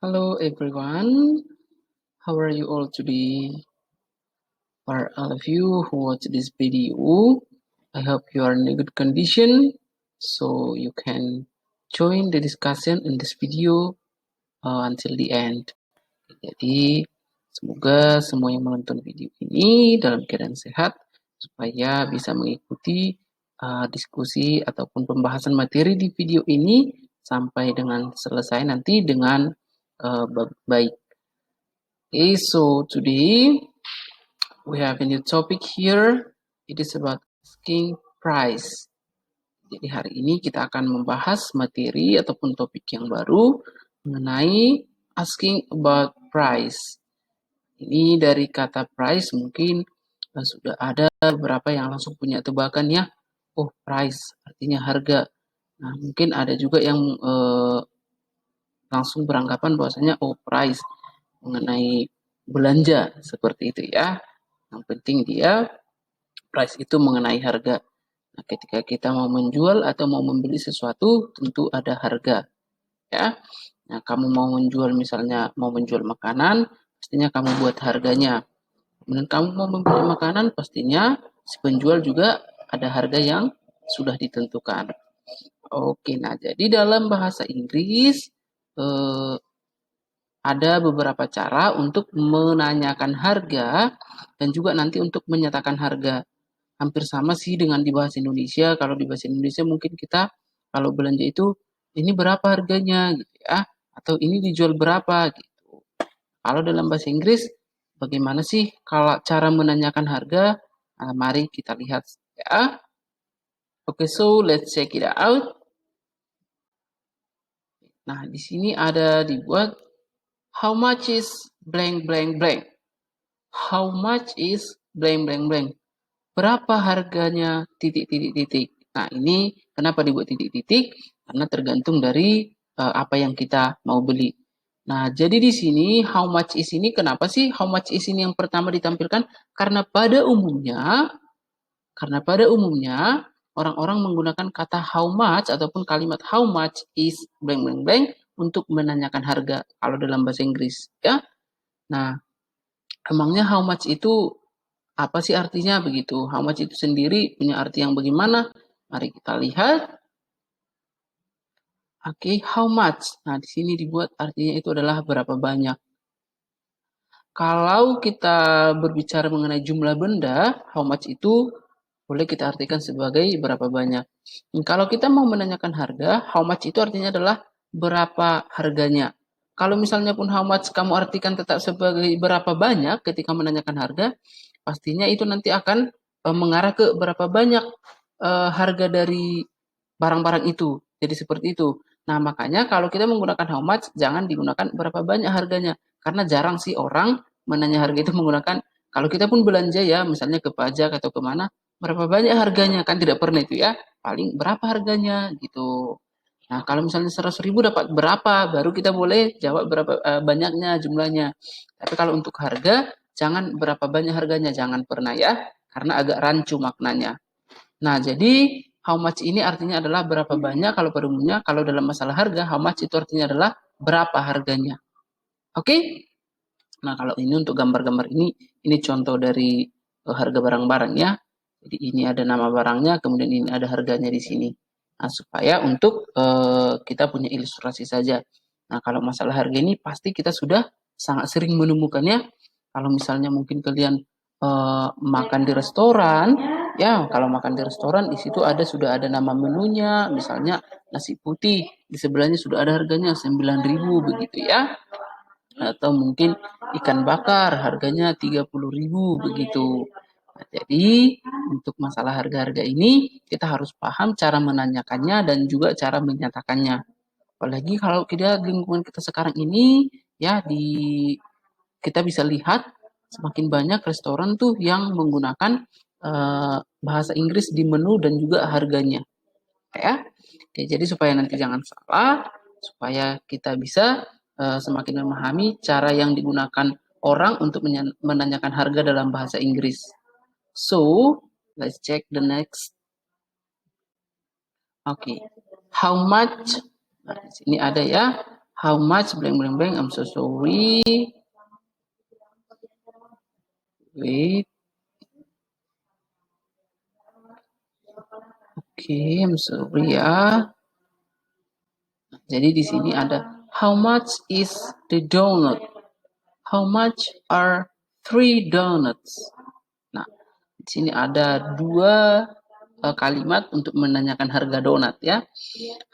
Hello everyone, how are you all today? For all of you who watch this video, I hope you are in a good condition so you can join the discussion in this video until the end. Jadi semoga semua yang menonton video ini dalam keadaan sehat supaya bisa mengikuti diskusi ataupun pembahasan materi di video ini sampai dengan selesai nanti dengan baik. Okay, so today we have a new topic here. It is about asking price. Jadi hari ini kita akan membahas materi ataupun topik yang baru mengenai asking about price. Ini dari kata price mungkin sudah ada beberapa yang langsung punya tebakan ya. Oh, price artinya harga. Nah, mungkin ada juga yang langsung beranggapan bahwasanya oh price mengenai belanja seperti itu ya. Yang penting dia price itu mengenai harga. Nah, ketika kita mau menjual atau mau membeli sesuatu tentu ada harga ya. Nah, kamu mau menjual misalnya mau menjual makanan, pastinya kamu buat harganya. Kemudian kamu mau membeli makanan, pastinya si penjual juga ada harga yang sudah ditentukan. Oke, nah jadi dalam bahasa Inggris ada beberapa cara untuk menanyakan harga dan juga nanti untuk menyatakan harga. Hampir sama sih dengan di bahasa Indonesia. Kalau di bahasa Indonesia mungkin kita kalau belanja itu ini berapa harganya gitu ya, atau ini dijual berapa gitu. Kalau dalam bahasa Inggris bagaimana sih kalau cara menanyakan harga? Nah, mari kita lihat ya. Oke, so let's check it out. Nah, di sini ada dibuat how much is blank blank blank. How much is blank blank blank. Berapa harganya titik titik titik. Nah, ini kenapa dibuat titik titik? Karena tergantung dari apa yang kita mau beli. Nah, jadi di sini how much is ini kenapa sih how much is ini yang pertama ditampilkan? Karena pada umumnya orang-orang menggunakan kata how much ataupun kalimat how much is blank blank blank untuk menanyakan harga kalau dalam bahasa Inggris, ya. Nah, emangnya how much itu apa sih artinya begitu? How much itu sendiri punya arti yang bagaimana? Mari kita lihat. Oke, how much. Nah, di sini dibuat artinya itu adalah berapa banyak. Kalau kita berbicara mengenai jumlah benda, how much itu boleh kita artikan sebagai berapa banyak. Kalau kita mau menanyakan harga, how much itu artinya adalah berapa harganya. Kalau misalnya pun how much kamu artikan tetap sebagai berapa banyak ketika menanyakan harga, pastinya itu nanti akan mengarah ke berapa banyak harga dari barang-barang itu. Jadi seperti itu. Nah, makanya kalau kita menggunakan how much, jangan digunakan berapa banyak harganya. Karena jarang sih orang menanya harga itu menggunakan, kalau kita pun belanja ya, misalnya ke pajak atau kemana, berapa banyak harganya, kan tidak pernah itu ya. Paling berapa harganya gitu. Nah, kalau misalnya 100.000 dapat berapa, baru kita boleh jawab berapa banyaknya jumlahnya. Tapi kalau untuk harga, jangan berapa banyak harganya, jangan pernah ya, karena agak rancu maknanya. Nah, jadi how much ini artinya adalah berapa banyak kalau pada umumnya, kalau dalam masalah harga, how much itu artinya adalah berapa harganya. Oke? Nah, kalau ini untuk gambar-gambar ini contoh dari harga barang-barang ya. Jadi ini ada nama barangnya, kemudian ini ada harganya di sini. Nah, supaya untuk kita punya ilustrasi saja. Nah, kalau masalah harga ini pasti kita sudah sangat sering menemukannya. Kalau misalnya mungkin kalian makan di restoran, ya kalau makan di restoran di situ sudah ada nama menunya, misalnya nasi putih, di sebelahnya sudah ada harganya 9.000 begitu ya. Atau mungkin ikan bakar harganya 30.000 begitu. Nah, jadi untuk masalah harga-harga ini kita harus paham cara menanyakannya dan juga cara menyatakannya. Apalagi kalau kita di lingkungan kita sekarang ini ya kita bisa lihat semakin banyak restoran tuh yang menggunakan bahasa Inggris di menu dan juga harganya. Ya. Oke, jadi supaya nanti jangan salah, supaya kita bisa semakin memahami cara yang digunakan orang untuk menanyakan harga dalam bahasa Inggris. So, let's check the next. Oke, how much? Nah, di sini ada ya. How much blank blank blank. I'm so sorry. Wait. Okay, I'm sorry ya. Jadi di sini ada how much is the donut? How much are 3 donuts? Nah, di sini ada dua kalimat untuk menanyakan harga donat ya.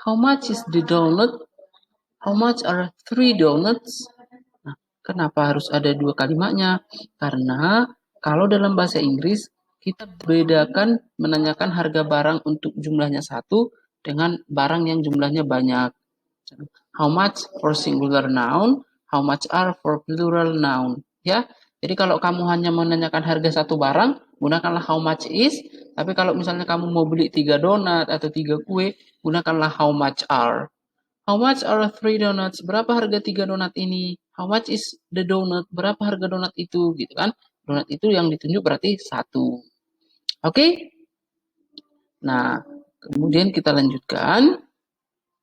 How much is the donut? How much are 3 donuts? Nah, kenapa harus ada dua kalimatnya? Karena kalau dalam bahasa Inggris kita bedakan menanyakan harga barang untuk jumlahnya satu dengan barang yang jumlahnya banyak. How much for singular noun, how much are for plural noun. Ya, jadi kalau kamu hanya menanyakan harga satu barang, gunakanlah how much is. Tapi kalau misalnya kamu mau beli 3 donat atau 3 kue, gunakanlah how much are. How much are 3 donuts? Berapa harga 3 donat ini? How much is the donut? Berapa harga donat itu? Gitu kan? Donat itu yang ditunjuk berarti satu. Oke? Nah, kemudian kita lanjutkan.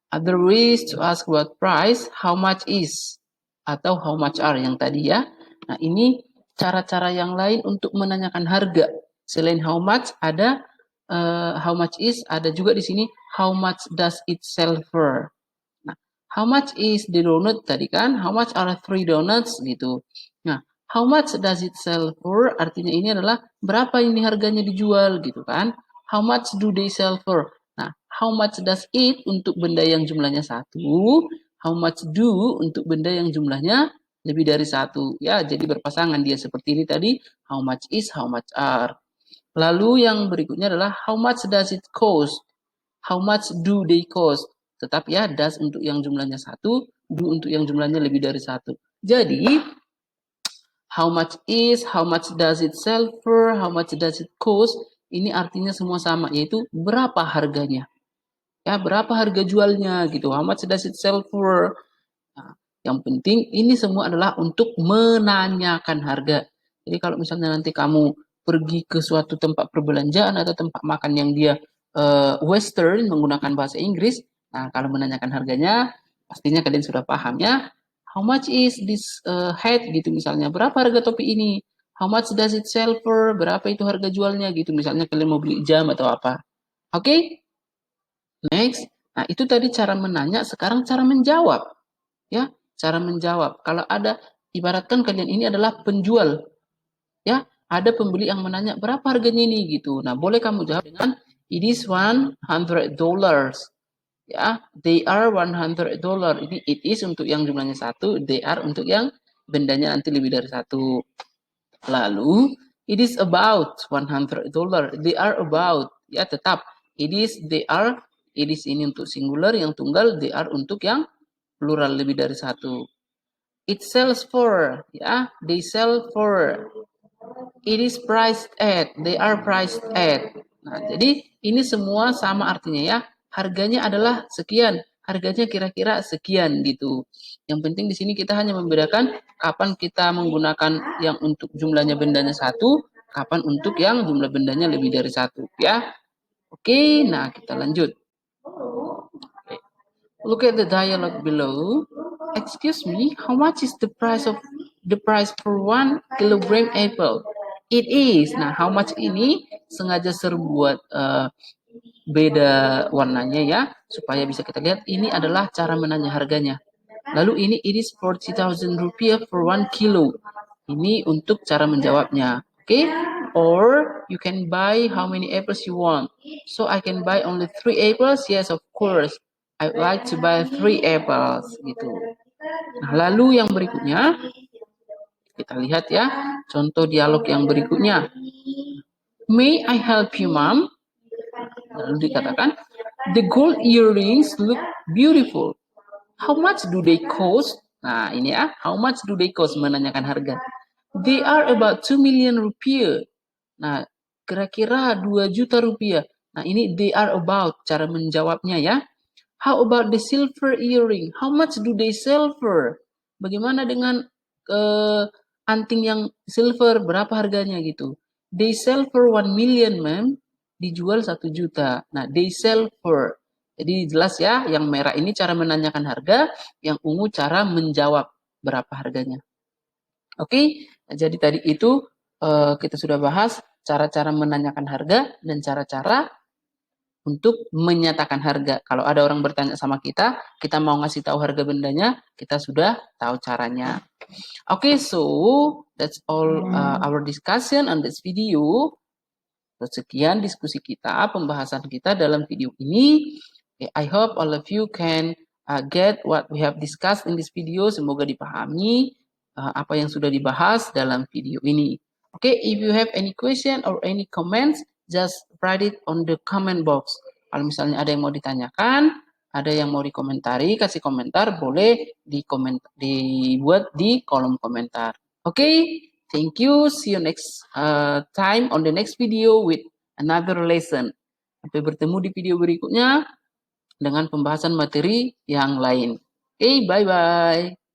Other ways to ask about price, how much is atau how much are yang tadi ya. Nah, ini cara-cara yang lain untuk menanyakan harga. Selain how much ada how much is, ada juga di sini how much does it sell for. Nah, how much is the donut tadi kan? How much are 3 donuts gitu. Nah, how much does it sell for? Artinya ini adalah berapa ini harganya dijual gitu kan? How much do they sell for? Nah, how much does it untuk benda yang jumlahnya satu? How much do untuk benda yang jumlahnya lebih dari satu? Ya, jadi berpasangan dia seperti ini tadi. How much is, how much are. Lalu yang berikutnya adalah how much does it cost? How much do they cost? Tetap ya, does untuk yang jumlahnya satu, do untuk yang jumlahnya lebih dari satu. Jadi, how much is, how much does it sell for, how much does it cost, ini artinya semua sama, yaitu berapa harganya. Ya, berapa harga jualnya gitu. How much does it sell for? Nah, yang penting ini semua adalah untuk menanyakan harga. Jadi kalau misalnya nanti kamu pergi ke suatu tempat perbelanjaan atau tempat makan yang dia western menggunakan bahasa Inggris, nah kalau menanyakan harganya pastinya kalian sudah paham ya. How much is this hat gitu misalnya? Berapa harga topi ini? How much does it sell for? Berapa itu harga jualnya gitu misalnya kalian mau beli jam atau apa. Oke? Okay? Next. Nah, itu tadi cara menanya, sekarang cara menjawab. Ya, cara menjawab. Kalau ada ibaratkan kalian ini adalah penjual, ya, ada pembeli yang menanya berapa harganya ini gitu. Nah, boleh kamu jawab dengan it is $100. Ya, they are $100. Ini it is untuk yang jumlahnya satu, they are untuk yang bendanya nanti lebih dari satu. Lalu it is about $100. They are about, ya tetap it is, they are, it is ini untuk singular yang tunggal, they are untuk yang plural lebih dari satu. It sells for, ya, they sell for. It is priced at, they are priced at. Nah, jadi ini semua sama artinya ya. Harganya adalah sekian, harganya kira-kira sekian gitu. Yang penting di sini kita hanya membedakan kapan kita menggunakan yang untuk jumlahnya bendanya satu, kapan untuk yang jumlah bendanya lebih dari satu ya. Oke, nah kita lanjut. Look at the dialogue below. Excuse me, how much is the price for 1 kilogram apple? It is. Nah, how much ini sengaja buat beda warnanya ya, supaya bisa kita lihat ini adalah cara menanya harganya. Lalu ini it is 40,000 rupiah for 1 kilo. Ini untuk cara menjawabnya. Oke? Okay? Or you can buy how many apples you want. So I can buy only 3 apples? Yes, of course. I would like to buy 3 apples gitu. Nah, lalu yang berikutnya kita lihat ya, contoh dialog yang berikutnya. May I help you, Mom? Lalu dikatakan, the gold earrings look beautiful. How much do they cost? Nah, ini ya, how much do they cost menanyakan harga. They are about 2 million rupiah. Nah, kira-kira 2 juta rupiah. Nah, ini they are about cara menjawabnya ya. How about the silver earring? How much do they sell for? Bagaimana dengan anting yang silver? Berapa harganya gitu? They sell for 1 million, ma'am. Dijual 1 juta. Nah, they sell for. Jadi jelas ya, yang merah ini cara menanyakan harga, yang ungu cara menjawab berapa harganya. Oke, jadi tadi itu kita sudah bahas cara-cara menanyakan harga dan cara-cara untuk menyatakan harga. Kalau ada orang bertanya sama kita mau ngasih tahu harga bendanya, kita sudah tahu caranya. Okay, so that's all our discussion on this video. Sekian diskusi kita, pembahasan kita dalam video ini. I hope all of you can get what we have discussed in this video. Semoga dipahami apa yang sudah dibahas dalam video ini. Okay, if you have any question or any comments, just write it on the comment box. Kalau misalnya ada yang mau ditanyakan, ada yang mau dikomentari, kasih komentar, boleh dibuat di kolom komentar. Okay, thank you. See you next time on the next video with another lesson. Sampai bertemu di video berikutnya dengan pembahasan materi yang lain. Okay, bye-bye.